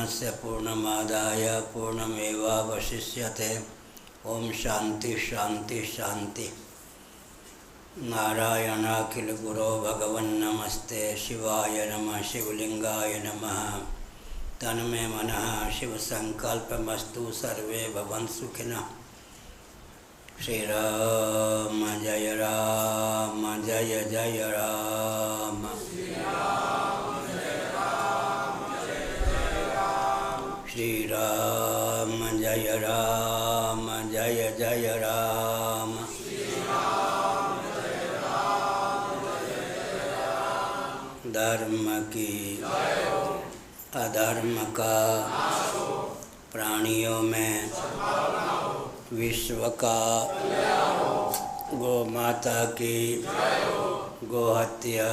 पूर्णस्य पूर्णमादाय पूर्णमेवावशिष्यते। ओम शांति शांति शांति। नारायणाखिल गुरो भगवन् नमस्ते शिवाय नमः शिवलिंगाय नमः। तन्मे मनः शिव संकल्पमस्तु सर्वे भवन्तु सुखिनः। श्री राम जय राम जय जय राम। श्री राम जय राम जय जय राम। धर्म की अधर्म का प्राणियों में विश्व का गौ माता की गोहत्या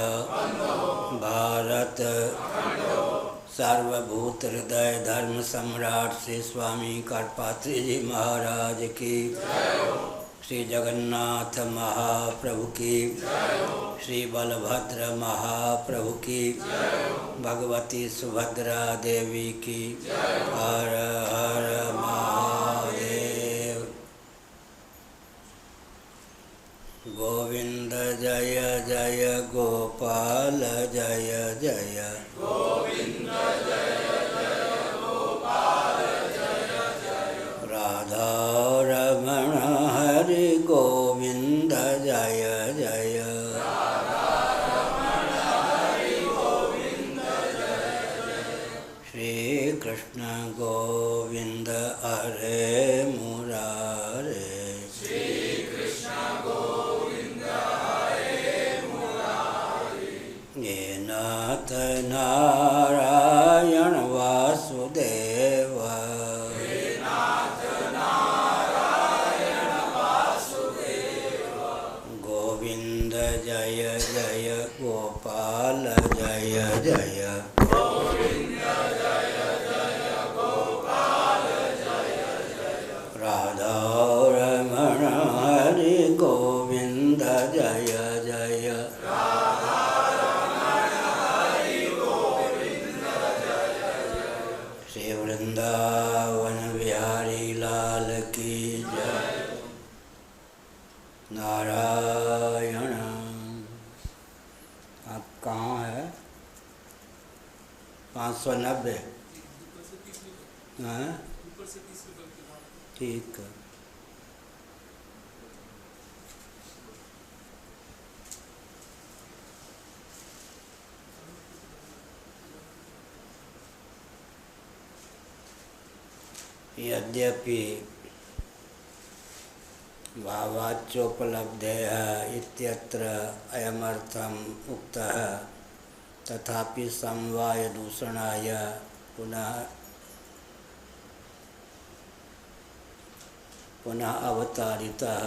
भारत सार्वभूत हृदय धर्म सम्राट श्री स्वामी करपात्री जी महाराज की, श्री जगन्नाथ महाप्रभु की, श्री बलभद्र महाप्रभु की, भगवती सुभद्रा देवी की। हर हर महादेव। गोविंद जय जय गोपाल जय जय। गोविंद जय जय गोपाल जय जय। राधा रमण हरि गोविंद जय जय। राधा रमण हरि गोविंद जय जय। श्री कृष्ण गोविंद हरे मुरारे। श्री कृष्ण गोविंद हरे मुरारी। ये नाथ नारायण वासुदेव। हे नाथ नारायण वासुदेव। गोविंद जय जय गोपाल जय जय। गोविंद जय जय गोपाल जय जय। राधा रमण हरि गोविंद जय जय। राधा रमण हरि गोविंद जय जय। श्री वृंदावन बिहारी लाल की जय। नारायण। आप कहाँ है? 590। हाँ ठीक है। यद्यपि भावाच्योपलब्धेः इत्यत्र अयमर्थम् उक्तः तथापि समवायदूषणाय पुनः अवतारितः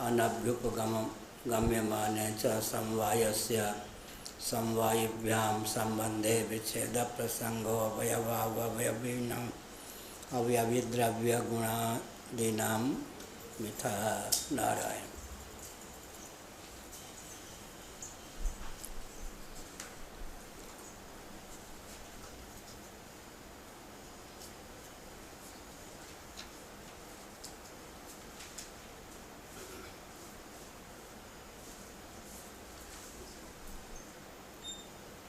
अनभ्युपगम्यमाने च समवायस्य समवायिभ्यां सम्बन्धे विच्छेदप्रसङ्गो अवयवावयवीनाम् अवयविद्रव्यगुणादीनां मिथः। नारायण।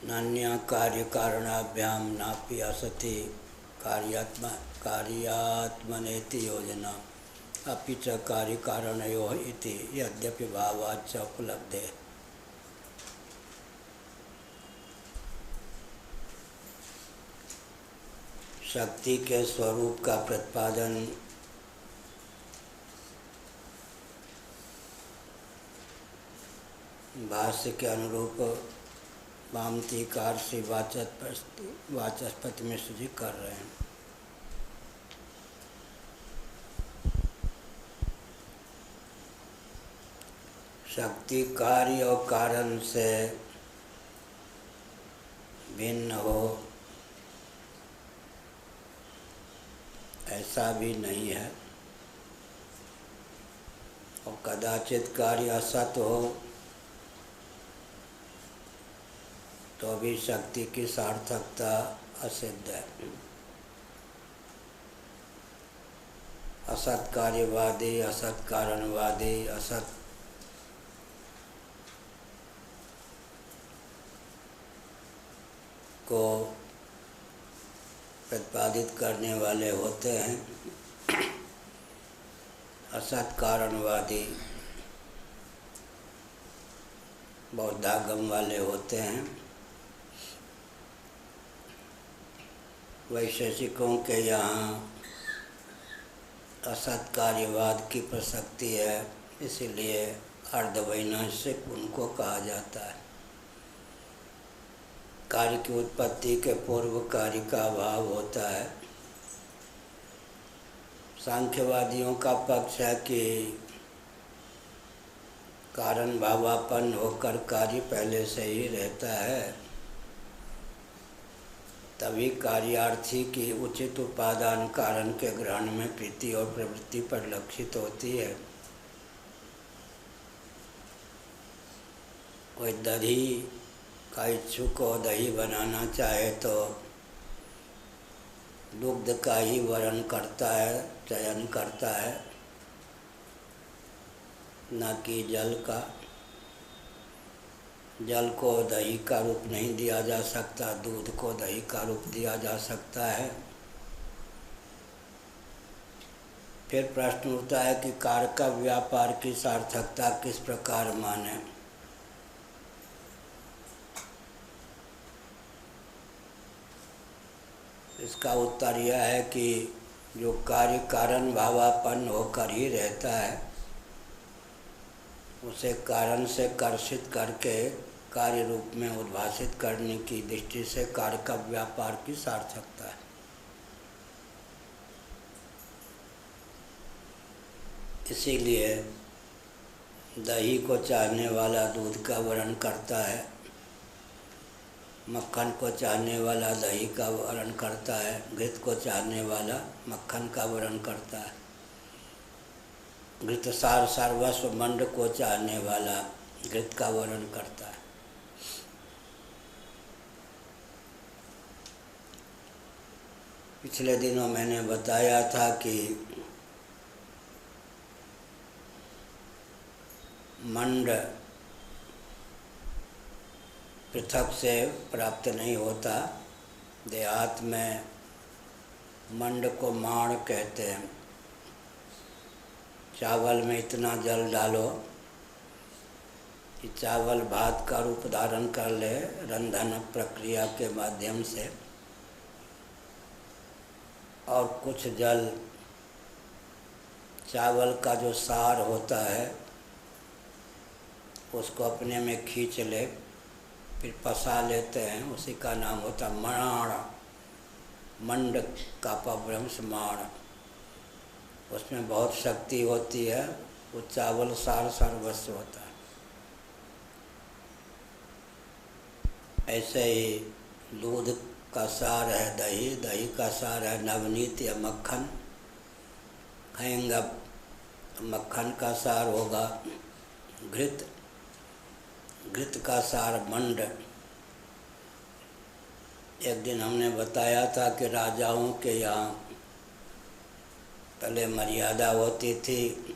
नान्या कार्यकारणाभ्यां नापि असति कार्यात्मनेति योजना अपि च कार्यकारणयोः इति यद्यपि भावाच्च उपलब्धे। शक्ति के स्वरूप का प्रतिपादन भाष्य के अनुरूप वामतीकार श्री वाचस्पति मिश्र जी कर रहे हैं। शक्ति कार्य और कारण से भिन्न हो ऐसा भी नहीं है, और कदाचित कार्य असत हो तो भी शक्ति की सार्थकता असिद्ध है। असत कार्यवादी, असत कारणवादी, असत को प्रतिपादित करने वाले होते हैं। असत कारणवादी बौद्धागम वाले होते हैं। वैशेषिकों के यहाँ असत कार्यवाद की प्रसक्ति है, इसीलिए अर्धवैनाशिक उनको कहा जाता है। कार्य की उत्पत्ति के पूर्व कार्य का अभाव होता है। सांख्यवादियों का पक्ष है कि कारण भावापन्न होकर कार्य पहले से ही रहता है, तभी कार्यार्थी की उचित उपादान कारण के ग्रहण में प्रीति और प्रवृत्ति परिलक्षित होती है। कोई दही का इच्छुक को दही बनाना चाहे तो दुग्ध का ही वर्ण करता है, चयन करता है, न कि जल का। जल को दही का रूप नहीं दिया जा सकता, दूध को दही का रूप दिया जा सकता है। फिर प्रश्न उठता है कि कार्य का व्यापार की सार्थकता किस प्रकार माने। इसका उत्तर यह है कि जो कार्य कारण भावापन्न होकर ही रहता है, उसे कारण से कर्षित करके कार्य रूप में उद्भाषित करने की दृष्टि से कार्य का व्यापार की सार्थकता है। इसीलिए दही को चाहने वाला दूध का वर्ण करता है, मक्खन को चाहने वाला दही का वर्ण करता है, घृत को चाहने वाला मक्खन का वर्ण करता है, घृतसार सर्वस्व मंड को चाहने वाला घृत का वर्ण करता है। पिछले दिनों मैंने बताया था कि मंड पृथक से प्राप्त नहीं होता। देहात में मंड को माण कहते हैं। चावल में इतना जल डालो कि चावल भात का रूप धारण कर ले रंधन प्रक्रिया के माध्यम से, और कुछ जल चावल का जो सार होता है उसको अपने में खींच ले, फिर पसा लेते हैं, उसी का नाम होता मणाण। मंड का अपभ्रंश माण। उसमें बहुत शक्ति होती है, वो चावल सार सर्वस्व होता है। ऐसे ही दूध का सार है दही, दही का सार है नवनीत या मक्खन। खाएंगे मक्खन का सार होगा घृत, घृत का सार मंड। एक दिन हमने बताया था कि राजाओं के यहाँ पहले मर्यादा होती थी,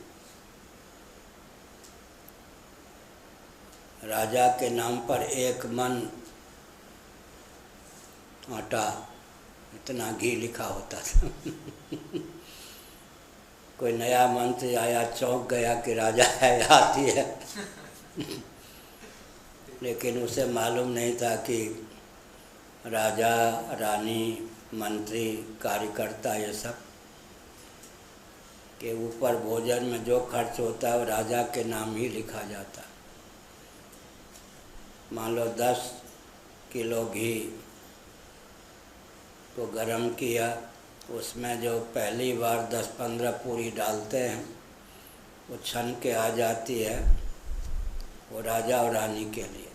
राजा के नाम पर 1 मन आटा, इतना घी लिखा होता था। कोई नया मंत्री आया, चौंक गया कि राजा है, आती है। लेकिन उसे मालूम नहीं था कि राजा, रानी, मंत्री, कार्यकर्ता, ये सब के ऊपर भोजन में जो खर्च होता है वो राजा के नाम ही लिखा जाता। मान लो 10 किलो घी को गरम किया, उसमें जो पहली बार 10-15 पूरी डालते हैं वो छन के आ जाती है, वो राजा और रानी के लिए,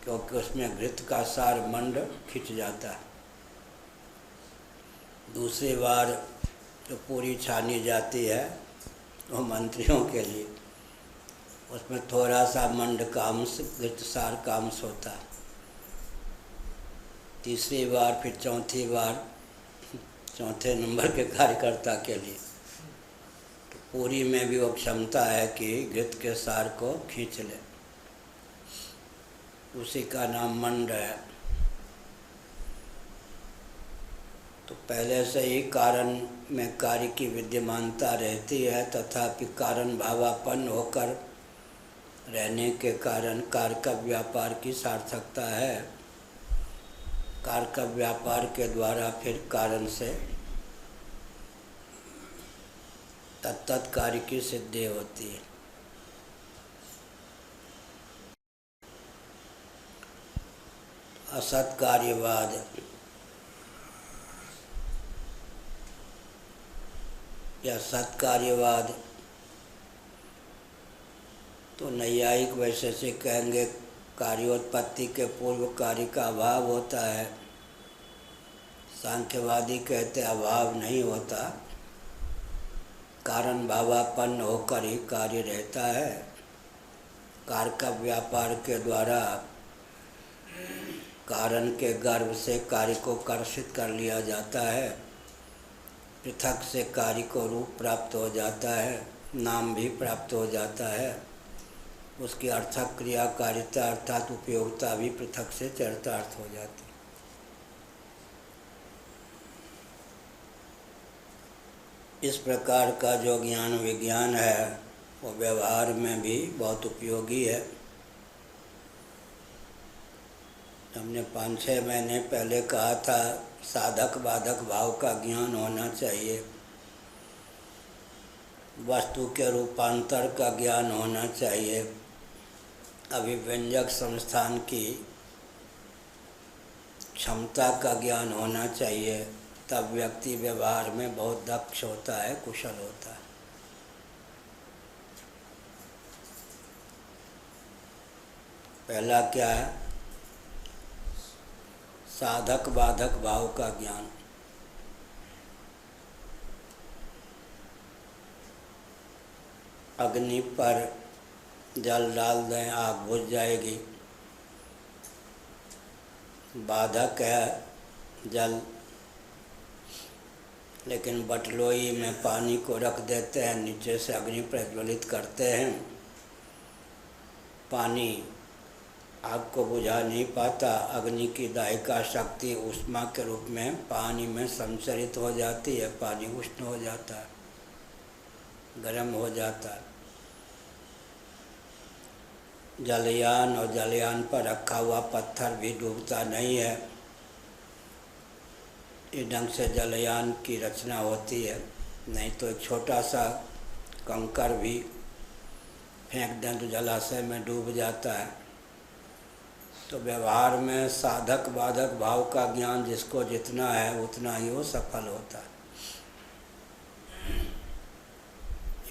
क्योंकि उसमें घृत का सार मंड खिंच जाता है। दूसरी बार जो पूरी छानी जाती है वो मंत्रियों के लिए, उसमें थोड़ा सा मंड का अंश, घृत सार का अंश होता है। तीसरी बार, फिर चौथी बार, चौथे नंबर के कार्यकर्ता के लिए। पूरी में भी वो क्षमता है कि घृत के सार को खींच ले, उसी का नाम मंड है। तो पहले से ही कारण में कार्य की विद्यमानता रहती है, तथापि कारण भावापन्न होकर रहने के कारण कार्य का व्यापार की सार्थकता है। कार्य का व्यापार के द्वारा फिर कारण से तत्त कार्य की सिद्धि होती है। असत कार्यवाद या सत्कार्यवाद, तो नैयायिक वैशेषिक कहेंगे कार्योत्पत्ति के पूर्व कार्य का अभाव होता है। सांख्यवादी कहते अभाव नहीं होता, कारण भावापन्न होकर ही कार्य रहता है। कार्य का व्यापार के द्वारा कारण के गर्भ से कार्य को कर्षित कर लिया जाता है। पृथक से कार्य को रूप प्राप्त हो जाता है, नाम भी प्राप्त हो जाता है। उसकी अर्थक क्रियाकारिता अर्थात उपयोगिता भी पृथक से चरितार्थ हो जाती है। इस प्रकार का जो ज्ञान विज्ञान है वो व्यवहार में भी बहुत उपयोगी है। हमने 5-6 महीने पहले कहा था साधक बाधक भाव का ज्ञान होना चाहिए, वस्तु के रूपांतर का ज्ञान होना चाहिए, अभिव्यंजक संस्थान की क्षमता का ज्ञान होना चाहिए। तब व्यक्ति व्यवहार में बहुत दक्ष होता है, कुशल होता है। पहला क्या है? साधक बाधक भाव का ज्ञान। अग्नि पर जल डाल दें, आग बुझ जाएगी। बाधक है जल, लेकिन बटलोई में पानी को रख देते हैं, नीचे से अग्नि प्रज्वलित करते हैं, पानी आग को बुझा नहीं पाता। अग्नि की दाहिका शक्ति ऊष्मा के रूप में पानी में संचरित हो जाती है, पानी उष्ण हो जाता है, गर्म हो जाता है। जलयान और जलयान पर रखा हुआ पत्थर भी डूबता नहीं है। इस ढंग से जलयान की रचना होती है, नहीं तो एक छोटा सा कंकर भी फेंक दें तो जलाशय में डूब जाता है। तो व्यवहार में साधक बाधक भाव का ज्ञान जिसको जितना है उतना ही वो सफल होता है।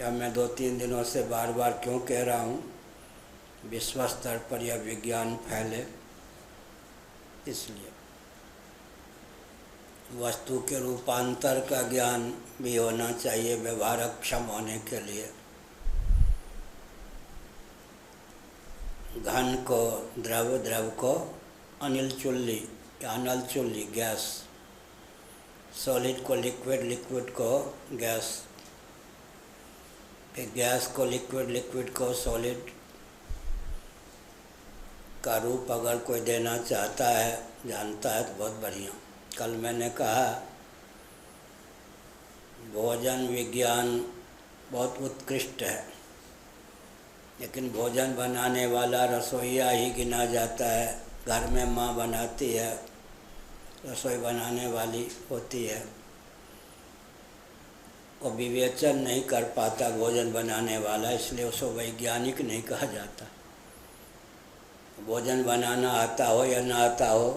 या मैं 2-3 दिनों से बार बार क्यों कह रहा हूँ, विश्व स्तर पर यह विज्ञान फैले इसलिए। वस्तु के रूपांतर का ज्ञान भी होना चाहिए व्यवहारक क्षम होने के लिए। घन को द्रव, द्रव को अनिल चुल्ली या अनल चुल्ली गैस, सॉलिड को लिक्विड, लिक्विड को गैस, फिर गैस को लिक्विड, लिक्विड को सॉलिड का रूप अगर कोई देना चाहता है, जानता है तो बहुत बढ़िया। कल मैंने कहा भोजन विज्ञान बहुत उत्कृष्ट है, लेकिन भोजन बनाने वाला रसोइया ही गिना जाता है। घर में माँ बनाती है, रसोई बनाने वाली होती है, वो विवेचन नहीं कर पाता भोजन बनाने वाला, इसलिए उसको वैज्ञानिक नहीं कहा जाता। भोजन बनाना आता हो या ना आता हो,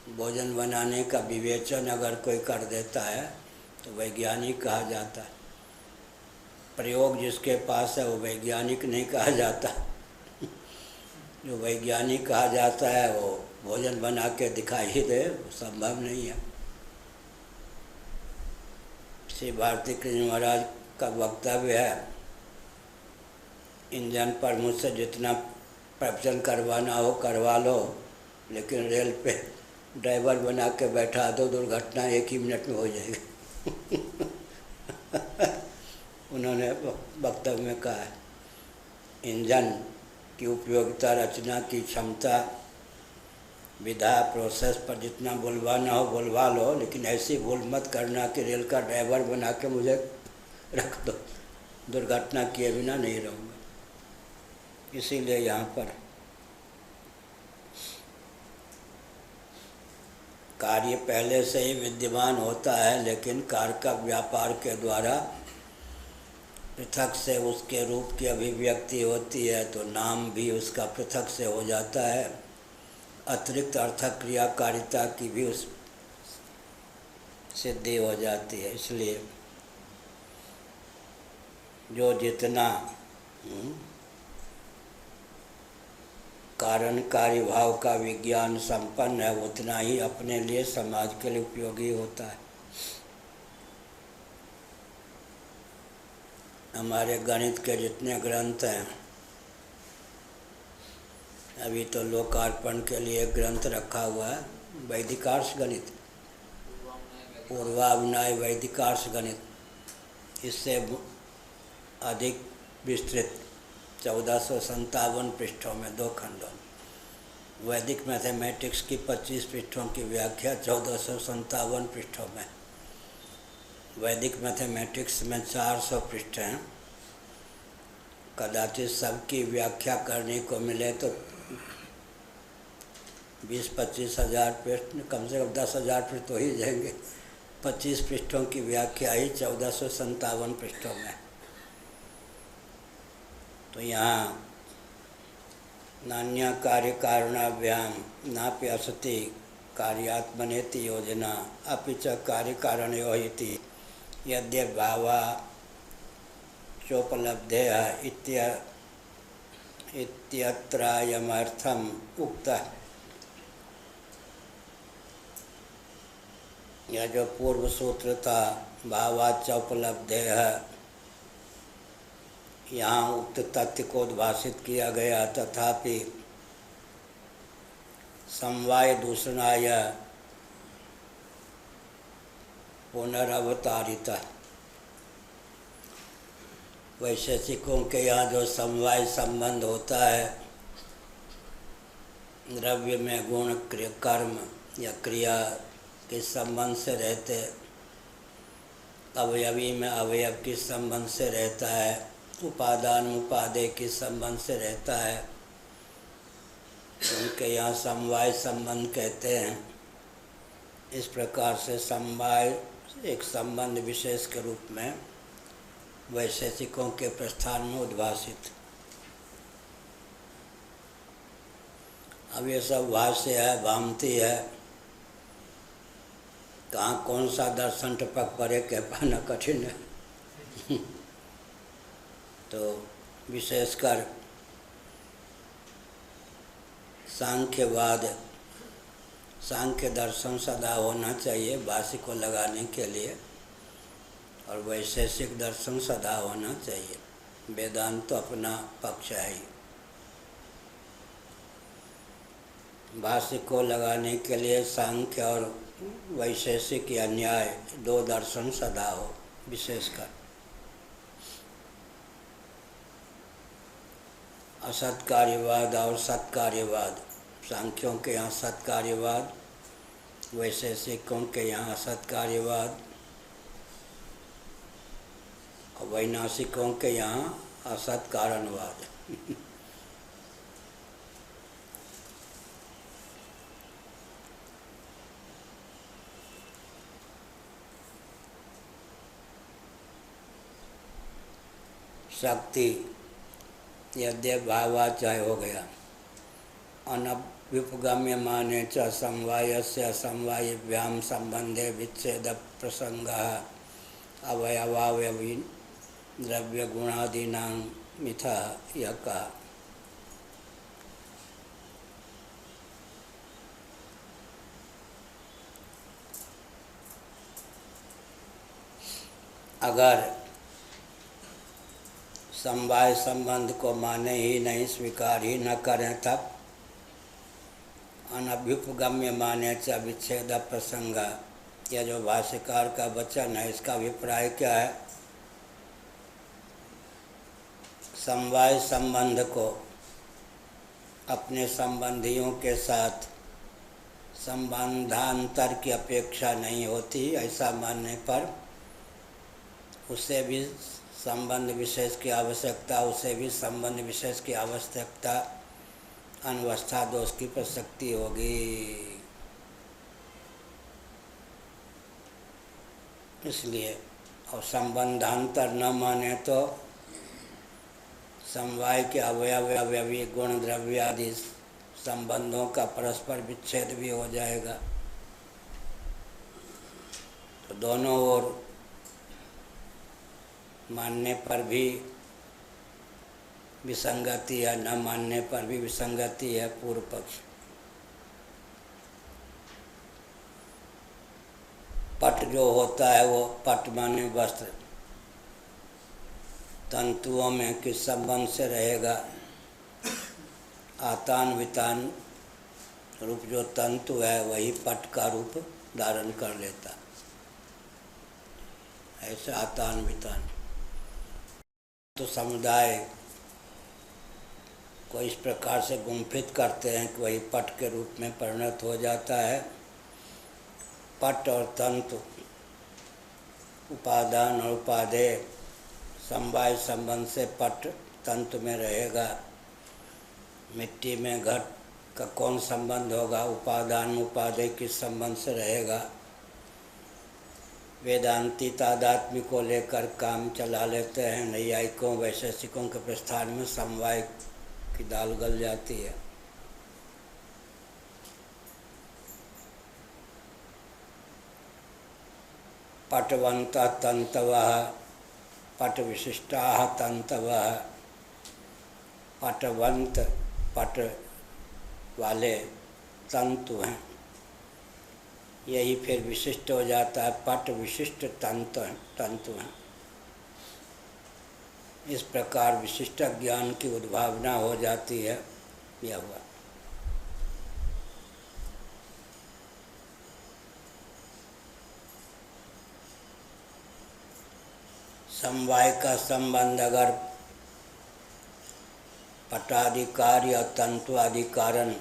भोजन बनाने का विवेचन अगर कोई कर देता है तो वैज्ञानिक कहा जाता है। प्रयोग जिसके पास है वो वैज्ञानिक नहीं कहा जाता। जो वैज्ञानिक कहा जाता है वो भोजन बना के दिखाई दे, वो संभव नहीं है। श्री भारती कृष्ण महाराज का वक्तव्य है, इंजन पर मुझसे जितना प्रवचन करवाना हो करवा लो, लेकिन रेल पे ड्राइवर बना के बैठा दो, दुर्घटना 1 ही मिनट में हो जाएगी। उन्होंने वक्तव्य में कहा है, इंजन की उपयोगिता, रचना की क्षमता, विधा, प्रोसेस पर जितना बुलवाना हो बुलवा लो, लेकिन ऐसी भूल मत करना कि रेल का ड्राइवर बना के मुझे रख दो, दुर्घटना किए बिना नहीं रहूँगा। इसीलिए यहाँ पर कार्य पहले से ही विद्यमान होता है, लेकिन कार्य का व्यापार के द्वारा पृथक से उसके रूप की अभिव्यक्ति होती है, तो नाम भी उसका पृथक से हो जाता है। अतिरिक्त अर्थक क्रियाकारिता की भी उस सिद्धि हो जाती है। इसलिए जो जितना कारण कार्य भाव का विज्ञान संपन्न है, उतना ही अपने लिए, समाज के लिए उपयोगी होता है। हमारे गणित के जितने ग्रंथ हैं, अभी तो लोकार्पण के लिए एक ग्रंथ रखा हुआ है, वैदिकार्ष गणित, पूर्वाभिनय वैदिकार्ष गणित। इससे अधिक विस्तृत 1457 पृष्ठों में 2 खंडों में। वैदिक मैथमेटिक्स की 25 पृष्ठों की व्याख्या 1457 पृष्ठों में। वैदिक मैथमेटिक्स में 400 पृष्ठ हैं। कदाचित सबकी व्याख्या करने को मिले तो 20-25 हज़ार पृष्ठ, कम से कम 10,000 पृष्ठ तो ही जाएंगे। 25 पृष्ठों की व्याख्या ही 1457 पृष्ठों में। तो यहाँ नान्या कार्य कारणाभ्याम नापि असति कार्यात्मनेति योजना अपि च कार्य कारणयो इति यद्यभावा चोपलब्धेः इत्यत्रायमर्थम् उक्तः। यह जो पूर्व सूत्र था, भावाच उपलब्धेः, यहाँ उक्त तथ्य को उद्भाषित किया गया, तथापि समवाय दूषणाय पुनरवतारित। वैशेषिकों के यहाँ जो समवाय संबंध होता है, द्रव्य में गुण कर्म या क्रिया के संबंध से रहते, अवयवी में अवयव के संबंध से रहता है, उपादान उपादेय के संबंध से रहता है, उनके यहाँ समवाय संबंध कहते हैं। इस प्रकार से समवाय एक संबंध विशेष के रूप में वैशेषिकों के प्रस्थान में उद्भाषित। अब ये सब भाष्य है, भामती है, कहाँ कौन सा दर्शन टपक पड़े कह पाना कठिन है। तो विशेषकर सांख्यवाद, सांख्य दर्शन सदा होना चाहिए भाष्य को लगाने के लिए, और वैशेषिक दर्शन सदा होना चाहिए। वेदांत तो अपना पक्ष है ही। भाष्य को लगाने के लिए सांख्य और वैशेषिक या न्याय 2 दर्शन सदा हो। विशेषकर असत्कार्यवाद और सत्कार्यवाद, सांख्यों के यहाँ सत्कार्यवाद, वैशेषिकों के यहाँ असत्कार्यवाद, और वैनाशिकों के यहाँ असत कारणवाद। शक्ति यद्यभावाचाय हो गया। अनभ्युपगम्य माने च समवायस्य असमवायिभ्याम संबंधे विच्छेद प्रसंगः अवयवावयवी द्रव्य गुणादीनां मिथा यह कहा। अगर समवाय संबंध को माने ही नहीं, स्वीकार ही न करें, तब अनभ्युपगम्य माने च विच्छेद प्रसंग, यह जो भाष्यकार का वचन है, इसका अभिप्राय क्या है? समवाय संबंध को अपने संबंधियों के साथ संबंधांतर की अपेक्षा नहीं होती, ऐसा मानने पर उसे भी संबंध विशेष की आवश्यकता, उसे भी संबंध विशेष की आवश्यकता, अनवस्था दोष की प्रसक्ति होगी। इसलिए और संबंधांतर न माने तो समवाय के अवयवी गुण द्रव्य आदि संबंधों का परस्पर विच्छेद भी हो जाएगा। तो दोनों ओर मानने पर भी विसंगति है, न मानने पर भी विसंगति है। पूर्व पक्ष पट जो होता है वो पट माने वस्त्र, तंतुओं में किस संबंध से रहेगा? आतान वितान रूप जो तंतु है वही पट का रूप धारण कर लेता, ऐसे आतान वितान। तो समुदाय को इस प्रकार से गुंफित करते हैं कि वही पट के रूप में परिणत हो जाता है। पट और तंतु, उपादान और उपादेय, समवाय संबंध से पट तंतु में रहेगा। मिट्टी में घट का कौन संबंध होगा? उपादान उपादेय किस संबंध से रहेगा? वेदांती तादात्म्य को लेकर काम चला लेते हैं। नैयायिकों वैशेषिकों के प्रस्थान में समवाय की दाल गल जाती है। पटवंत तंतवः, पट विशिष्टाः तंतवः। पटवंत पट वाले तंतु हैं, यही फिर विशिष्ट हो जाता है। पट विशिष्ट तंतु हैं। इस प्रकार विशिष्ट ज्ञान की उद्भावना हो जाती है। यह हुआ। समवाय का संबंध अगर पटाधिकार या तंतुआधिकारण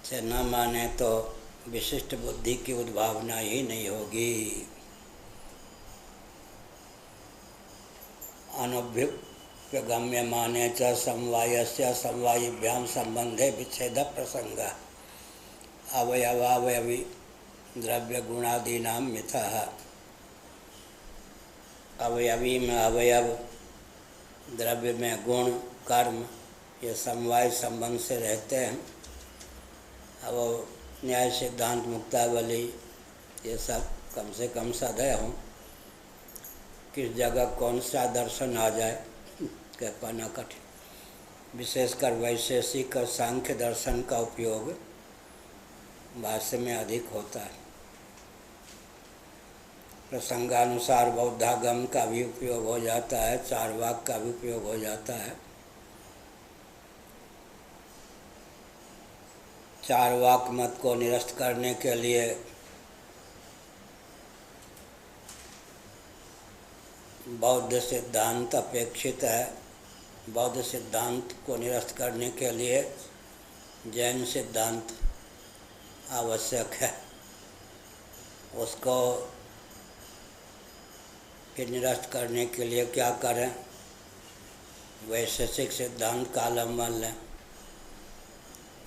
से न माने तो विशिष्ट बुद्धि की उद्भावना ही नहीं होगी। अनभ्युपगम्य माने च समवायस्य समवायिभ्याम संबंधे विच्छेद प्रसंग अवयवावयवी द्रव्य गुणादीनां मिथः। अवयवी में अवयव, द्रव्य में गुण, कर्म, ये समवाय संबंध से रहते हैं। अब न्याय सिद्धांत मुक्तावली ये सब कम से कम सदै हों। किस जगह कौन सा दर्शन आ जाए कह पाना कठिन। विशेषकर वैशेषिक और सांख्य दर्शन का उपयोग भाष्य में अधिक होता है। प्रसंगानुसार बौद्धागम का भी उपयोग हो जाता है, चारवाक का भी उपयोग हो जाता है। चारवाक मत को निरस्त करने के लिए बौद्ध सिद्धांत अपेक्षित है। बौद्ध सिद्धांत को निरस्त करने के लिए जैन सिद्धांत आवश्यक है। उसको फिर निरस्त करने के लिए क्या करें? वैशेषिक सिद्धांत का अवलंबन लें।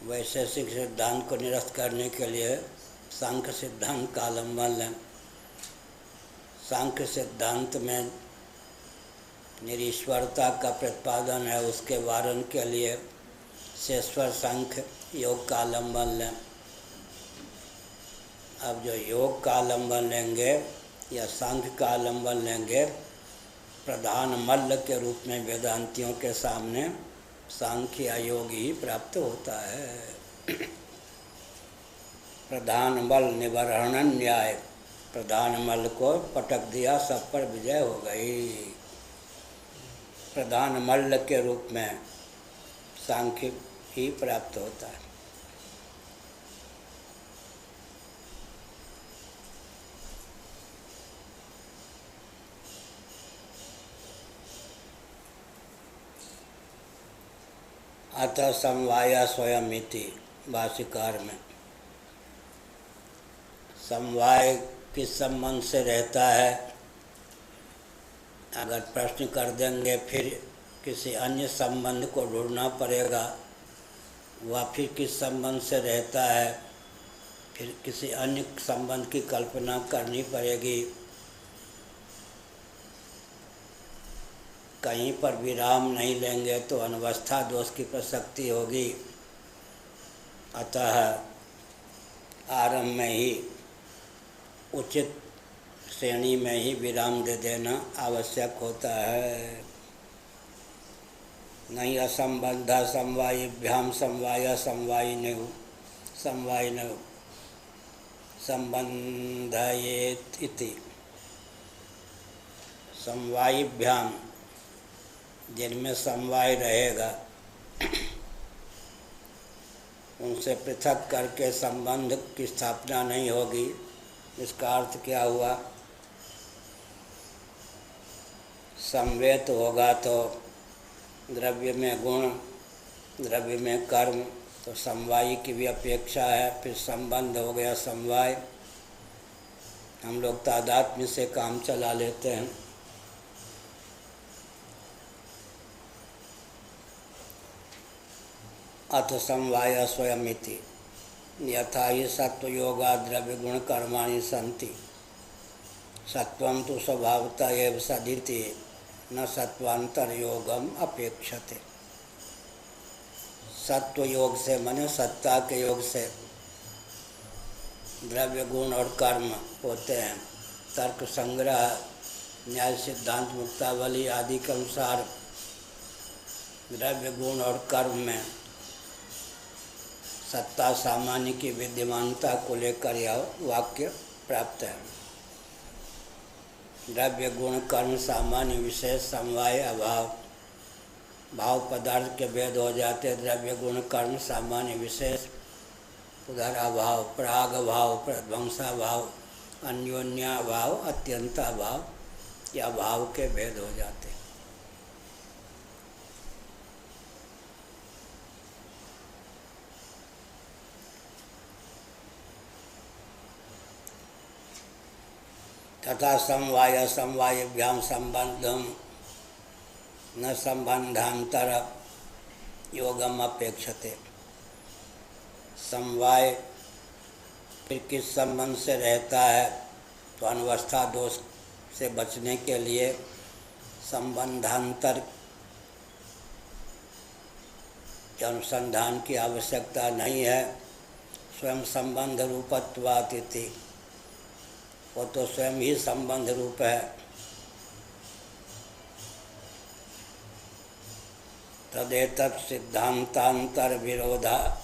वैशेषिक सिद्धांत को निरस्त करने के लिए सांख्य सिद्धांत का अवलंबन लें। सांख्य सिद्धांत में निरीश्वरता का प्रतिपादन है, उसके वारण के लिए शेश्वर सांख्य योग का अवलंबन लें। अब जो योग का अवलंबन लेंगे या सांख्य का अवलंबन लेंगे, प्रधान मल्ल के रूप में वेदांतियों के सामने सांख्य या योग ही प्राप्त होता है। प्रधान मल निबर्हणन न्याय, प्रधान मल को पटक दिया, सब पर विजय हो गई। प्रधान मल्ल के रूप में सांख्य ही प्राप्त होता है। अतः समवाय स्वयमिति भाष्यकार में समवाय किस संबंध से रहता है, अगर प्रश्न कर देंगे फिर किसी अन्य संबंध को ढूंढना पड़ेगा, वह फिर किस संबंध से रहता है, फिर किसी अन्य संबंध की कल्पना करनी पड़ेगी। कहीं पर विराम नहीं लेंगे तो अनवस्था दोष की प्रसक्ति होगी। अतः आरंभ में ही उचित श्रेणी में ही विराम दे देना आवश्यक होता है। नहीं असंबद्ध समवायिभ्याम समवाय समवायिनौ संबंधयेत इति। समवायिभ्याम जिनमें समवाय रहेगा उनसे पृथक करके संबंध की स्थापना नहीं होगी। इसका अर्थ क्या हुआ, समवेत होगा तो द्रव्य में गुण, द्रव्य में कर्म, तो समवायी की भी अपेक्षा है। फिर संबंध हो गया समवाय। हम लोग तादात्म्य से काम चला लेते हैं। अथ समवाय स्वयमिति यथा ही सत्वयोगा द्रव्य गुण कर्माणि सन्ति सत्वं तो स्वभावतः एव सदिति न सत्वांतर योगम अपेक्षते। सत्व योग से माने सत्ता के योग से द्रव्य गुण और कर्म होते हैं। तर्क संग्रह, न्याय सिद्धांत मुक्तावली आदि के अनुसार द्रव्य गुण और कर्म में सत्ता सामान्य की विद्यमानता को लेकर यह वाक्य प्राप्त है। द्रव्य गुण कर्म सामान्य विशेष समवाय अभाव, भाव पदार्थ के भेद हो जाते। द्रव्य गुण कर्म सामान्य विशेष उदाराभाव, प्रागभाव, प्रध्वंसाभाव, अन्योन्याभाव, अत्यंताभाव या भाव के भेद हो जाते। तथा समवाय समवायभ्याम संबंधम न संबंधांतर योगम अपेक्षते। समवाय फिर किस संबंध से रहता है, तो अनवस्था दोष से बचने के लिए संबंधांतर के अनुसंधान की आवश्यकता नहीं है। स्वयं संबंध रूपत्वात् इति, वो तो स्वयं ही संबंध रूप है। तदेतत् सिद्धांतांतर विरोधा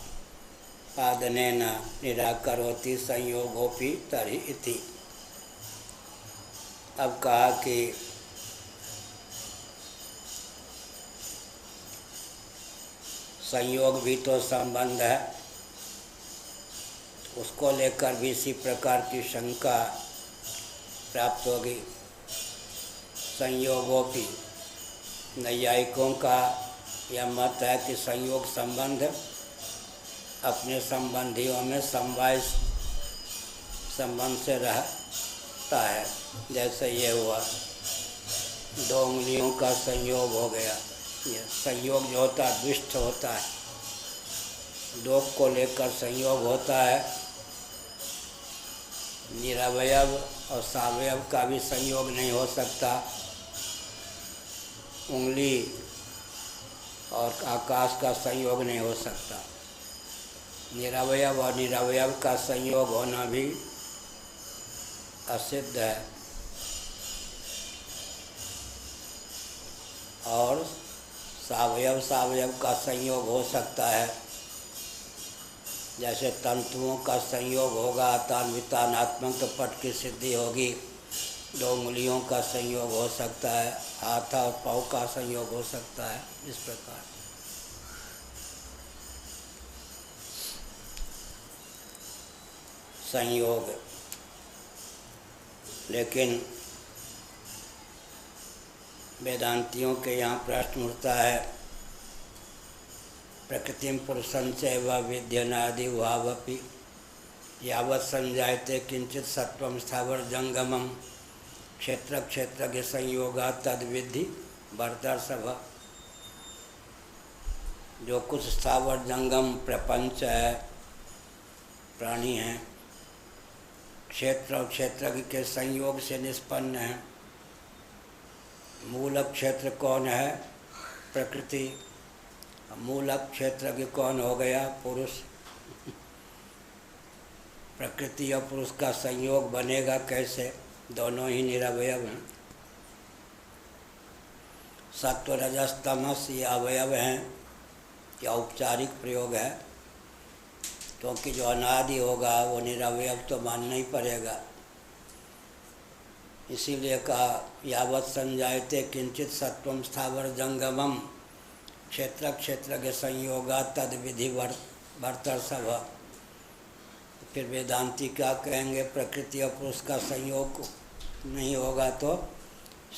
पादनेन निराकरोति संयोगोपि तर्हि इति। अब कहा कि संयोग भी तो संबंध है, उसको लेकर भी इसी प्रकार की शंका प्राप्त होगी। संयोगोपि, नैयायिकों का यह मत है कि संयोग संबंध अपने संबंधियों में समवाय संबंध से रहता है। जैसे ये हुआ, दो उंगलियों का संयोग हो गया। ये संयोग जो होता है दुष्ट होता है, दो को लेकर संयोग होता है। निरवयव और सावयव का भी संयोग नहीं हो सकता। उंगली और आकाश का संयोग नहीं हो सकता। निरवयव और निरवयव का संयोग होना भी असिद्ध है। और सावयव सावयव का संयोग हो सकता है। जैसे तंतुओं का संयोग होगा, तान्वितानात्मक पट की सिद्धि होगी। दो उंगलियों का संयोग हो सकता है, हाथ और पाँव का संयोग हो सकता है। इस प्रकार संयोग। लेकिन वेदांतियों के यहाँ प्रश्न उठता है प्रकृतिं पुरुषं चैव विद्यनादि भावपि यावत् संजायते किंचित सत्वं स्थावर जंगमम क्षेत्र क्षेत्रज्ञ संयोगा तद्विधि भरतर्षभ। जो कुछ स्थावर जंगम प्रपंच है, प्राणी हैं, क्षेत्र और क्षेत्रज्ञ के संयोग से निष्पन्न है। मूलक क्षेत्र कौन है? प्रकृति। मूलक क्षेत्रज्ञ कौन हो गया? पुरुष। प्रकृति और पुरुष का संयोग बनेगा कैसे? दोनों ही निरवयव हैं। सत्व रजस तमस ये अवयव हैं, या औपचारिक प्रयोग है, क्योंकि जो अनादि होगा वो निरवयव तो मानना ही पड़ेगा। इसीलिए कहा यावत् संजायते किंचित सत्वम स्थावर जंगमम क्षेत्र क्षेत्रज्ञ संयोगा तद विधि भरतर्षभ। फिर वेदांती क्या कहेंगे? प्रकृति और पुरुष का संयोग नहीं होगा तो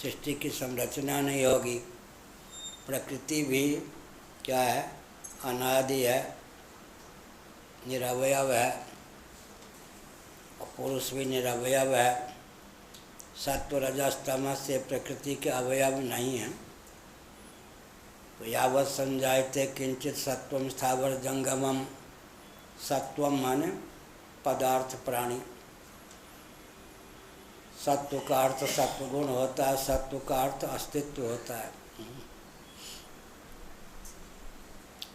सृष्टि की संरचना नहीं होगी। प्रकृति भी क्या है? अनादि है, निरवयव है, और पुरुष भी निरवयव है। सत्व रजस तमस से प्रकृति के अवयव नहीं हैं। तो यावत् संजायते किंचित सत्वम स्थावर जंगमम। सत्वम माने पदार्थ, प्राणी। सत्व का अर्थ सत्वगुण होता है, सत्व का अर्थ अस्तित्व होता है।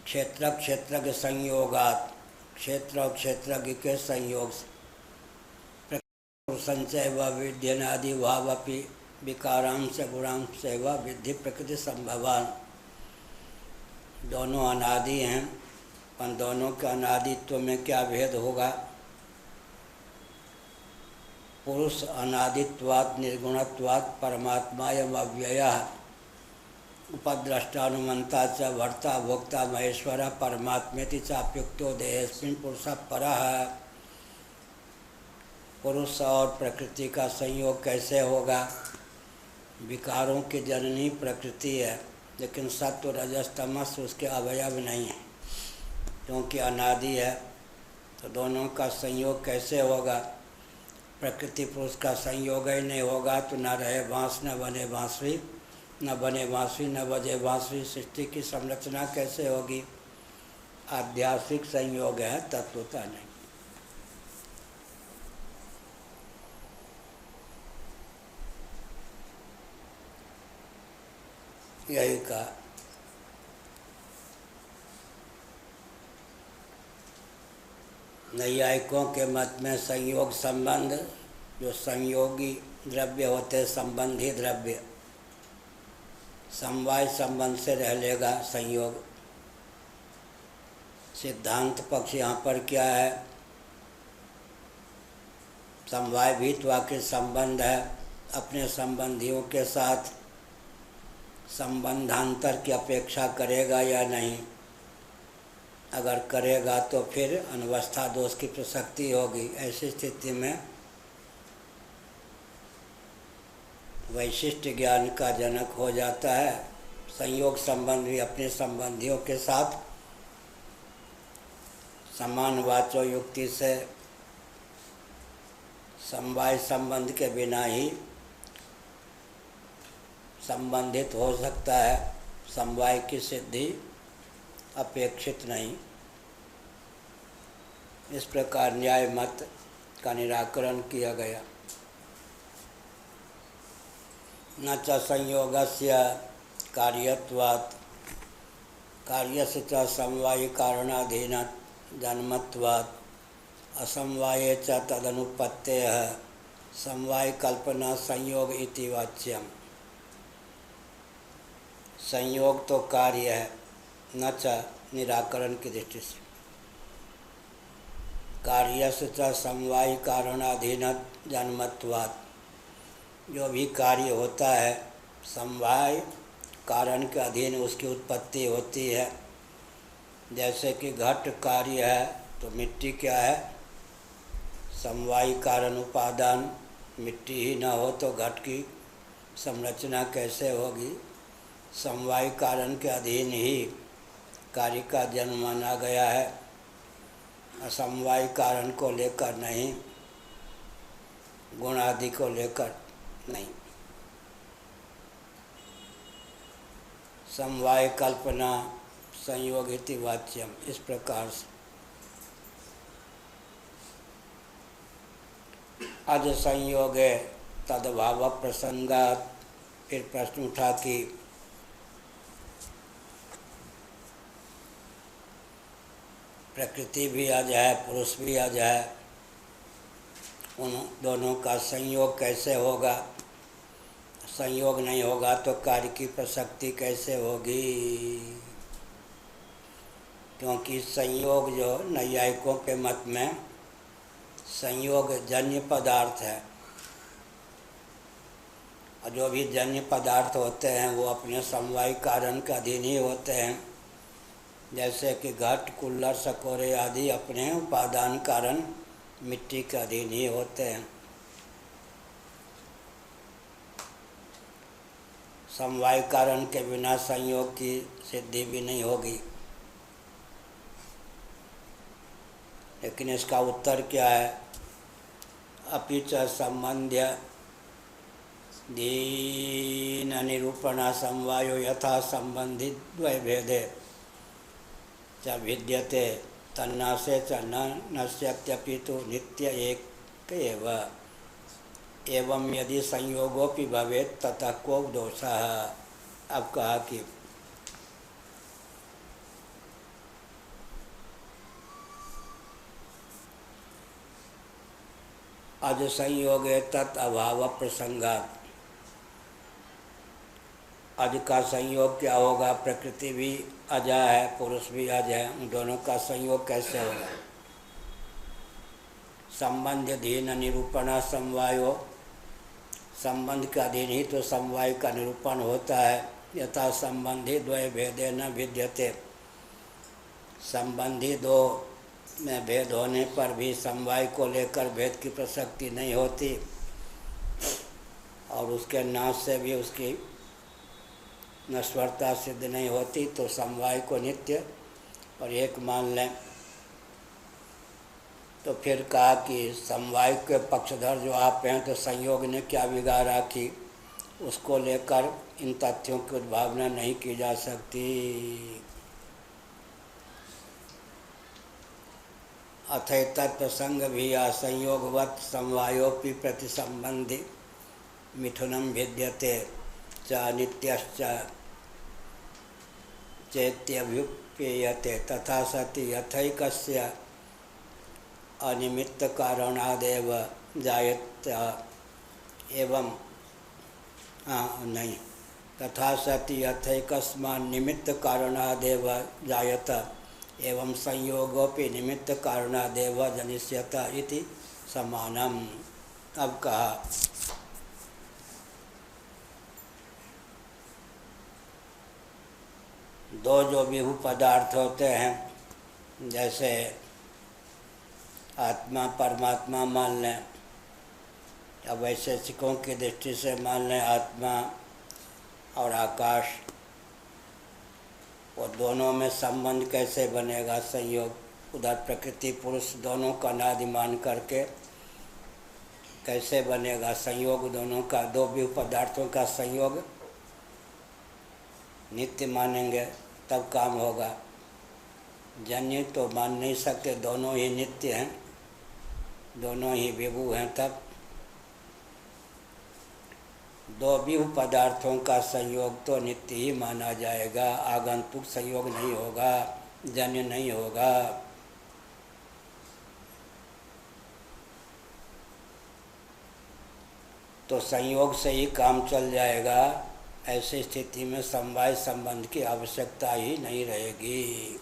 क्षेत्र क्षेत्रज्ञ संयोगात, क्षेत्र और क्षेत्रज्ञ के संयोग से संचय व विद्यनादि भावपि विकारां से गुणां से व विद्धि प्रकृति संभवान। दोनों अनादि हैं, पर दोनों के अनादित्व में क्या भेद होगा? पुरुष अनादित्वात् निर्गुणत्वात् परमात्मायम् अव्ययः उपद्रष्टानुमंता च भर्ता भोक्ता महेश्वर परमात्मेति चाप्युक्तो देहेस्मिन् पुरुषः परः। पुरुष और प्रकृति का संयोग कैसे होगा? विकारों की जननी प्रकृति है, लेकिन सत्व रजस तमस उसके अवयव नहीं है, क्योंकि अनादि है। तो दोनों का संयोग कैसे होगा? प्रकृति पुरुष का संयोग ही नहीं होगा तो न रहे बाँस, न बने बाँसुरी, न बने बाँसुरी, न बजे बाँसुरी। सृष्टि की संरचना कैसे होगी? आध्यात्मिक संयोग है, तत्वता नहीं। यही कहा। नैयायिकों के मत में संयोग संबंध, जो संयोगी द्रव्य होते संबंधी द्रव्य, समवाय संबंध से रह लेगा संयोग। सिद्धांत पक्ष यहाँ पर क्या है? समवाय भीतवा के संबंध है, अपने संबंधियों के साथ संबंधांतर की अपेक्षा करेगा या नहीं। अगर करेगा तो फिर अनवस्था दोष की प्रसक्ति होगी। ऐसी स्थिति में वैशिष्ट ज्ञान का जनक हो जाता है। संयोग संबंध भी अपने संबंधियों के साथ समान वाचो युक्ति से समवाय संबंध के बिना ही संबंधित हो सकता है। समवाय की सिद्धि अपेक्षित नहीं। इस प्रकार न्याय मत का निराकरण किया गया। न च संयोगस्य कार्यत्वात् कार्यस्य च समवायी कारणाधीन जन्मत्वात् असमवाये च तदनुपत्तेः समवाय कल्पना संयोग इति वाच्यम। संयोग तो कार्य है, न च निराकरण की दृष्टि से। कार्यस्य च समवायी कारणाधीन जन्मत्वात्, जो भी कार्य होता है समवाय कारण के अधीन उसकी उत्पत्ति होती है। जैसे कि घट कार्य है तो मिट्टी क्या है? समवायी कारण उपादान। मिट्टी ही न हो तो घट की संरचना कैसे होगी? समवायी कारण के अधीन ही कार्य का जन्म माना गया है, असमवाय कारण को लेकर नहीं, गुण आदि को लेकर नहीं। समवाय कल्पना संयोग इति वाच्यम, इस प्रकार से। अज संयोगे तदभाव प्रसंगात, फिर प्रश्न उठा कि प्रकृति भी आ जाए, पुरुष भी आ जाए, उन दोनों का संयोग कैसे होगा? संयोग नहीं होगा तो कार्य की प्रसक्ति कैसे होगी? क्योंकि संयोग जो नैयायिकों के मत में संयोग जन्य पदार्थ है, और जो भी जन्य पदार्थ होते हैं वो अपने समवाय कारण के अधीन ही होते हैं। जैसे कि घट, कुल्हड़, सकोरे आदि अपने उपादान कारण मिट्टी के अधीन ही होते हैं। समवाय कारण के बिना संयोग की सिद्धि भी नहीं होगी। लेकिन इसका उत्तर क्या है? अपि च संबंध्य दीन निरूपणा समवायो यथा संबंधी द्वैभेदे च विद्यते तन्नासे च न नश्यत्यपितु नित्य एक एव। एवं यदि संयोगोपि भवेत् ततः को दोषः। अब कहा कि अज संयोगे तत् अभाव प्रसंगात, अज का संयोग क्या होगा? प्रकृति भी अजा है, पुरुष भी अज है, उन दोनों का संयोग कैसे होगा? संबंध अधीन निरूपणा समवायो, संबंध के अधीन ही तो समवाय का निरूपण होता है। यथा संबंधी द्वय भेदे न विद्यते, संबंधी दो में भेद होने पर भी समवाय को लेकर भेद की प्रसक्ति नहीं होती, और उसके नाश से भी उसकी नश्वरता सिद्ध नहीं होती। तो समवाय को नित्य और एक मान लें। तो फिर कहा कि समवाय के पक्षधर जो आप हैं, तो संयोग ने क्या बिगाड़ा कि उसको लेकर इन तथ्यों की उद्भावना नहीं की जा सकती। अथैतत् प्रसंग भी असंयोगवत् समवायोपि प्रतिसंबंधी मिथुनम भिद्यते च नित्यश्च चेत्यभ्युपेयते तथा सति यथैकस्य अनिमित्त कारणादेव जायत एवं नहीं, तथा सति यथैकस्मान् निमित्त कारणादेव जायत एवं संयोगोपि निमित्त कारणादेव जनिष्यत इति समानम। अब कहा दो जो विभू पदार्थ होते हैं, जैसे आत्मा परमात्मा मान लें, या वैशेषिकों की दृष्टि से मान लें आत्मा और आकाश, वो दोनों में संबंध कैसे बनेगा? संयोग उधर प्रकृति पुरुष दोनों का नादि मान करके कैसे बनेगा संयोग? दोनों का, दो विभू पदार्थों का संयोग नित्य मानेंगे तब काम होगा। जन्य तो मान नहीं सकते, दोनों ही नित्य हैं, दोनों ही विभू हैं। तब दो विभू पदार्थों का संयोग तो नित्य ही माना जाएगा, आगंतुक संयोग नहीं होगा, जन्य नहीं होगा। तो संयोग से ही काम चल जाएगा। ऐसी स्थिति में समवाय संबंध की आवश्यकता ही नहीं रहेगी।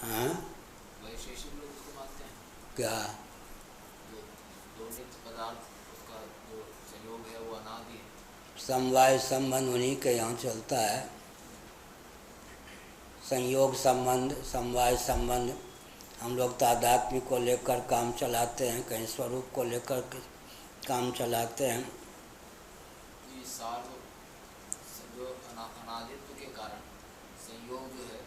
हाँ, वैशेषिक लोग उसको मानते हैं क्या? दो नित्य पदार्थ, उसका जो संयोग है वो अनादि है। समवाय संबंध उन्हीं के यहाँ चलता है। संयोग संबंध, समवाय संबंध हम लोग तादात्म्य को लेकर काम चलाते हैं, कहीं स्वरूप को लेकर काम चलाते हैं। ये सार जो अनादित्व के कारण संयोग जो है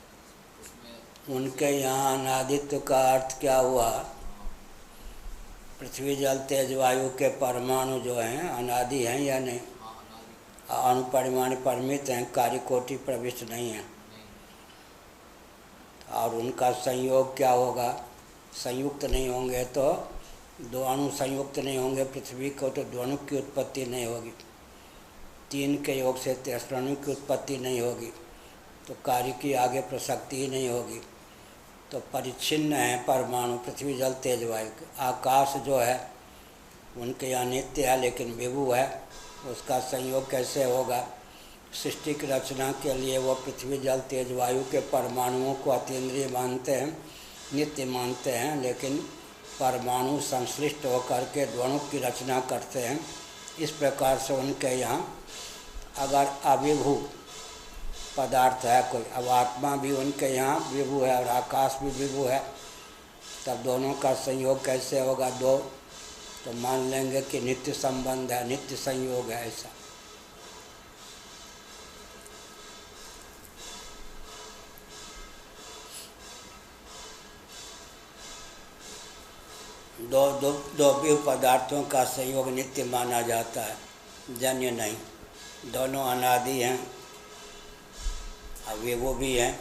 उसमें उनके यहाँ अनादित्व का अर्थ क्या हुआ? पृथ्वी जल तेज वायु के परमाणु जो हैं अनादि हैं या नहीं? अणुपरिमाण परिमित हैं, कार्यकोटि प्रविष्ट नहीं हैं। और उनका संयोग क्या होगा? संयुक्त नहीं होंगे तो दो अणु संयुक्त नहीं होंगे पृथ्वी को तो दो अणु की उत्पत्ति नहीं होगी। 3 के योग से 3 अणु की उत्पत्ति नहीं होगी, तो कार्य की आगे प्रसक्ति ही नहीं होगी। तो परिच्छिन्न है परमाणु, पृथ्वी जल तेज वायु। आकाश जो है उनके यहाँ नित्य है लेकिन विभु है, उसका संयोग कैसे होगा? सृष्टि की रचना के लिए वो पृथ्वी जल तेज वायु के परमाणुओं को अतीन्द्रिय मानते हैं, नित्य मानते हैं, लेकिन परमाणु संश्लिष्ट होकर के द्वणुक की रचना करते हैं। इस प्रकार से उनके यहाँ अगर अविभू पदार्थ है कोई, अब आत्मा भी उनके यहाँ विभू है और आकाश भी विभू है, तब दोनों का संयोग कैसे होगा? दो तो मान लेंगे कि नित्य संबंध है, नित्य संयोग है। ऐसा दो विभू पदार्थों का संयोग नित्य माना जाता है, जन्य नहीं। दोनों अनादि हैं, विभू भी हैं।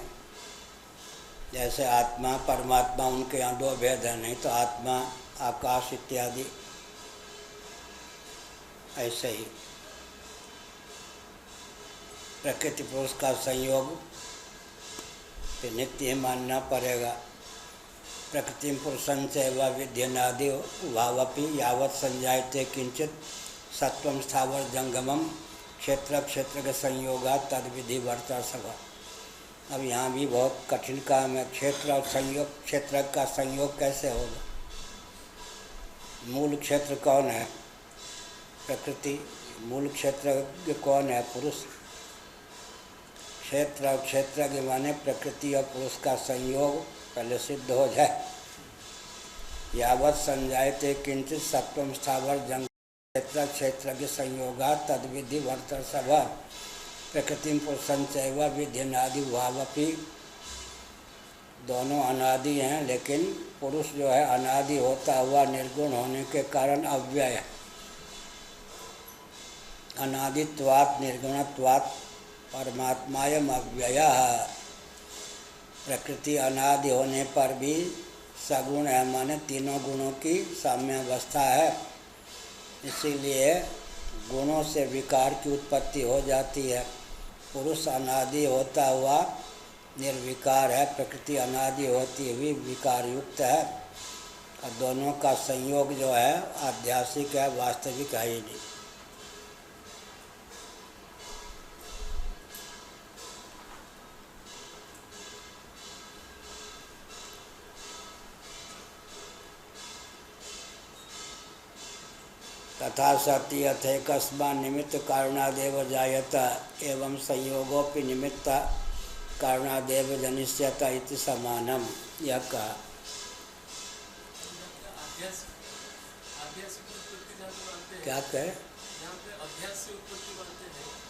जैसे आत्मा परमात्मा, उनके यहाँ 2 भेद हैं, नहीं तो आत्मा आकाश इत्यादि। ऐसे ही प्रकृति पुरुष का संयोग तो नित्य ही मानना पड़ेगा। प्रकृति पुरुषं चैव विद्यनादि भावपि यावत् संजायते किंचित सत्वं स्थावर जंगमम क्षेत्र क्षेत्र के संयोगा तद विधि वर्ता सभा। अब यहाँ भी बहुत कठिन काम है। क्षेत्र और संयोग, क्षेत्र का संयोग कैसे होगा? मूल क्षेत्र कौन है? प्रकृति। मूल क्षेत्र कौन है? पुरुष। क्षेत्र और क्षेत्र के माने प्रकृति और पुरुष का संयोग पहले सिद्ध हो जाए। यावत् संजायते किंचित सत्वम स्थावर जंग क्षेत्र क्षेत्र के संयोगा तद विधि वर्तर सभा। प्रकृति पुरुषं चैव विद्यनादि भावपि। दोनों अनादि हैं, लेकिन पुरुष जो है अनादि होता हुआ निर्गुण होने के कारण अव्यय है। अनादित्वात् निर्गुणत्वात् परमात्मायम् अव्ययः। प्रकृति अनादि होने पर भी सगुण है, माने तीनों गुणों की साम्यावस्था है। इसीलिए गुणों से विकार की उत्पत्ति हो जाती है। पुरुष अनादि होता हुआ निर्विकार है, प्रकृति अनादि होती हुई विकार युक्त है। और दोनों का संयोग जो है आध्यासिक है, वास्तविक है ही नहीं। तथा सति यथैकस्मा निमित्त कारणादेव जायत एवं संयोगोपि निमित्त कारणादेव जनिष्यत इति समानम। यह कहा। क्या कहे?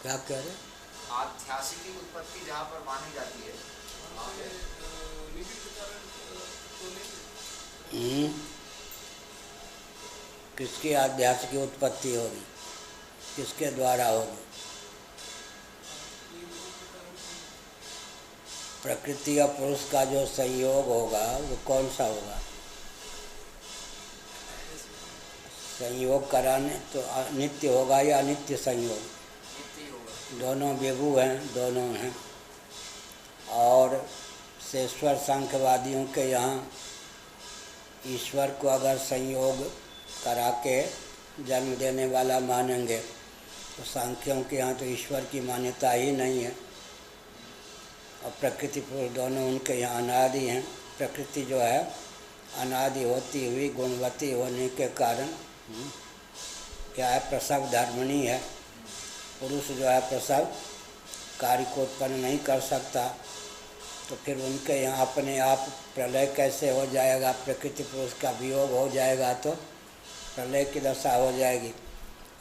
क्या कह रहे? आध्यासिक की उत्पत्ति जहाँ पर मानी जाती है। किसकी आध्यास की उत्पत्ति होगी? किसके द्वारा होगी? प्रकृति और पुरुष का जो संयोग होगा वो कौन सा होगा? संयोग कराने तो नित्य होगा या अनित्य संयोग? दोनों विभु हैं, दोनों हैं। और शेश्वर सांख्यवादियों के यहाँ ईश्वर को अगर संयोग करा के जन्म देने वाला मानेंगे तो सांख्यों के यहाँ तो ईश्वर की मान्यता ही नहीं है। और प्रकृति पुरुष दोनों उनके यहाँ अनादि हैं। प्रकृति जो है अनादि होती हुई गुणवती होने के कारण क्या है, प्रसव धर्मणी है। पुरुष जो है प्रसव कार्य को उत्पन्न नहीं कर सकता, तो फिर उनके यहाँ अपने आप प्रलय कैसे हो जाएगा? प्रकृति पुरुष का वियोग हो जाएगा तो प्रलय की दशा हो जाएगी,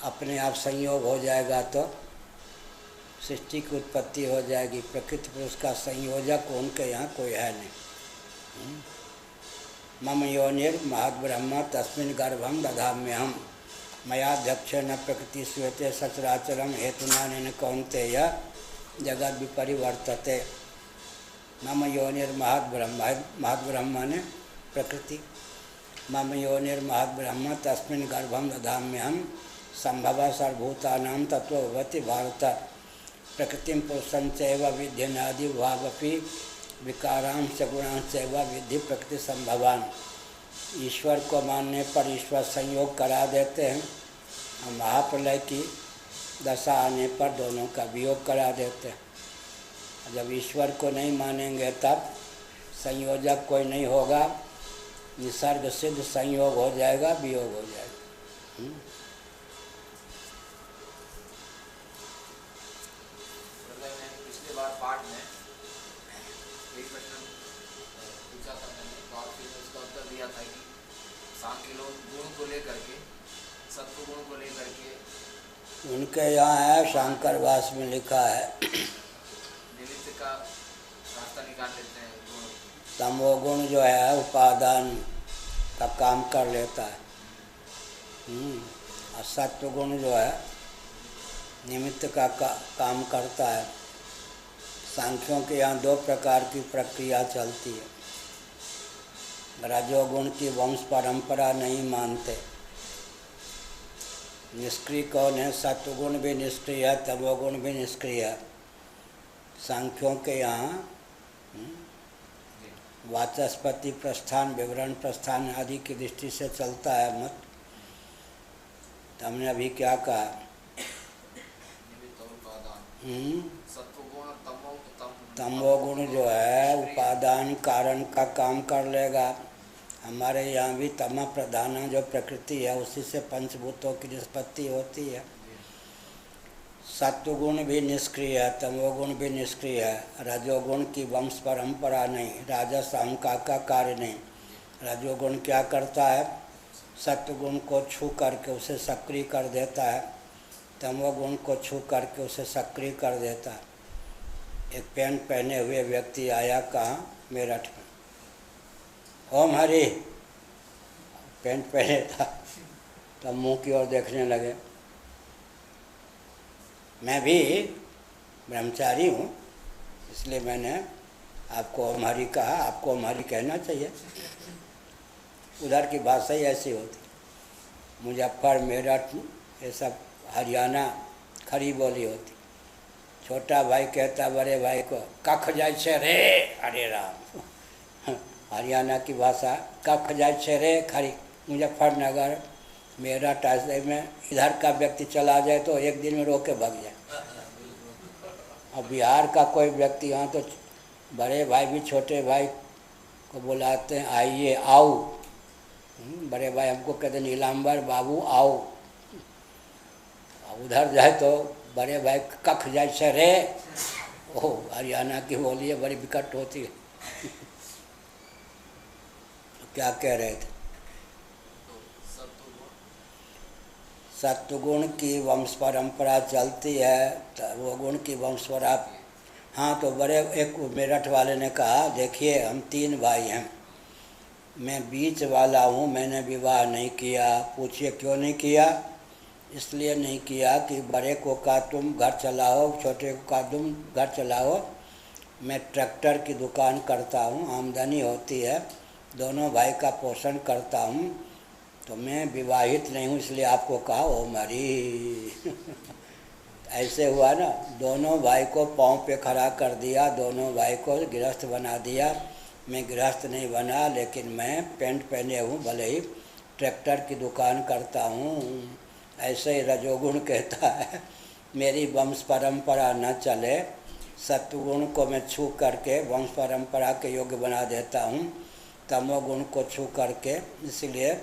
अपने आप संयोग हो जाएगा तो सृष्टि की उत्पत्ति हो जाएगी। प्रकृति पुरुष का संयोजक उनके यहाँ कोई है नहीं। मम योनिर महद्ब्रह्म तस्मिन् गर्भं दधाम्यहम् मयाध्यक्षेण प्रकृति श्रूयते सचराचरम हेतुनानेन कौन्तेय जगद विपरिवर्तते। मम योनिर महद्ब्रह्म ने प्रकृति, मम योनिर महद्ब्रह्म तस्मिन् गर्भं दधाम्यहम् संभव सर्वभूतानां तत्त्वो भवति भारत। प्रकृतिं पुरुषं चैव विध्यनादि भावपि विकारांश गुणांश चैव विद्धि प्रकृति संभवान। ईश्वर को मानने पर ईश्वर संयोग करा देते हैं और महाप्रलय की दशा आने पर दोनों का वियोग करा देते हैं। जब ईश्वर को नहीं मानेंगे तब संयोजक कोई नहीं होगा, निसर्ग सिद्ध संयोग हो जाएगा, वियोग हो जाएगा। पिछले बार पाठ में एक प्रश्न पूछा था मैंने, तो आपने उसका उत्तर दिया था कि सांख्य लोग गुण को लेकर के, सत्व गुण को लेकर के उनके यहाँ है, शांकरवास में लिखा है, निमित्त का रास्ता निकाल लेते हैं। गुण तमोगुण जो है उपादान का काम कर लेता है, और सत्वगुण जो है निमित्त का काम करता है। सांख्यों के यहाँ दो प्रकार की प्रक्रिया चलती है। रजोगुण की वंश परंपरा नहीं मानते। निष्क्रिय कौन है? सत्वगुण भी निष्क्रिय है, तमोगुण भी निष्क्रिय है। सांख्यों के यहाँ वाचस्पति प्रस्थान, विवरण प्रस्थान आदि की दृष्टि से चलता है मत। तो हमने अभी क्या कहा? तमोगुण जो है उपादान कारण का काम कर लेगा। हमारे यहाँ भी तम प्रधान जो प्रकृति है उसी से पंचभूतों की निष्पत्ति होती है। सत्वगुण भी निष्क्रिय है, तमोगुण भी निष्क्रिय है। रजोगुण की वंश परंपरा नहीं, राजस अहंकार का कार्य नहीं। रजोगुण क्या करता है? सत्वगुण को छू करके उसे सक्रिय कर देता है, तमोगुण को छू करके उसे सक्रिय कर देता है। एक पैंट पहने हुए व्यक्ति आया कहाँ? मेरठ में। ओम हरि पैंट पहने था, तब मुंह की ओर देखने लगे। मैं भी ब्रह्मचारी हूँ, इसलिए मैंने आपको ओम हरि कहा। आपको ओम हरि कहना चाहिए, उधर की भाषा ही ऐसी होती। मुजफ्फर, मेरठ, ये सब हरियाणा खरी बोली होती। छोटा भाई कहता बड़े भाई को कख जाय छे रे, अरे राम। हरियाणा की भाषा कख जाय छे रे खरी। मुजफ्फरनगर, मेरठ ऐसे में इधर का व्यक्ति चला जाए तो एक दिन में रोके भाग जाए। और बिहार का कोई व्यक्ति यहाँ तो बड़े भाई भी छोटे भाई को बुलाते हैं, आइए आओ। बड़े भाई हमको कहते नीलांबर बाबू आओ। उधर जाए तो बड़े भाई कख जाए छे रे। ओह, हरियाणा की बोली है, बड़ी विकट होती है। क्या कह रहे थे? सत्वगुण की वंश परंपरा चलती है, वो गुण की वंश परंपरा। हाँ, तो बड़े एक मेरठ वाले ने कहा, देखिए हम 3 भाई हैं, मैं बीच वाला हूँ, मैंने विवाह नहीं किया। पूछिए क्यों नहीं किया? इसलिए नहीं किया कि बड़े को कहा तुम घर चलाओ, छोटे को कहा तुम घर चलाओ। मैं ट्रैक्टर की दुकान करता हूँ, आमदनी होती है, दोनों भाई का पोषण करता हूँ, तो मैं विवाहित नहीं हूँ, इसलिए आपको कहा ओ मरी। ऐसे हुआ ना, दोनों भाई को पाँव पे खड़ा कर दिया, दोनों भाई को गृहस्थ बना दिया। मैं गृहस्थ नहीं बना, लेकिन मैं पैंट पहने हूँ, भले ही ट्रैक्टर की दुकान करता हूँ। ऐसे ही रजोगुण कहता है मेरी वंश परंपरा न चले, सत्वगुण को मैं छू करके वंश परंपरा के योग्य बना देता हूँ, तमोगुण को छू करके। इसलिए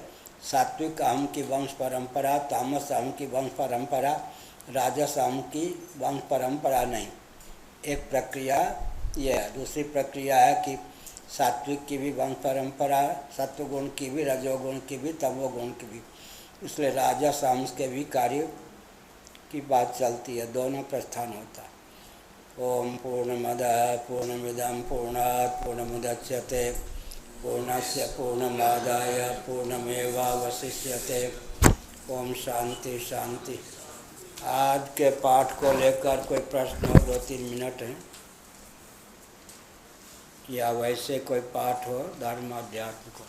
सात्विक अहम की वंश परंपरा, तामस अहम की वंश परंपरा, राजस अहम की वंश परंपरा नहीं। एक प्रक्रिया यह है। दूसरी प्रक्रिया है कि सात्विक की भी वंश परंपरा है, सत्वगुण की भी, रजोगुण की भी, तमोगुण की भी। इसलिए राजस अंश के भी कार्य की बात चलती है, दोनों प्रस्थान होता है। ओम पूर्णमदः पूर्णमिदं पूर्णात् पूर्णमुदच्यते पूर्णस्य पूर्णमादाय पूर्णमेवावशिष्यते। ओम शांति शांति। आज के पाठ को लेकर कोई प्रश्न हो? 2-3 मिनट हैं, या वैसे कोई पाठ हो धर्म अध्यात्म को?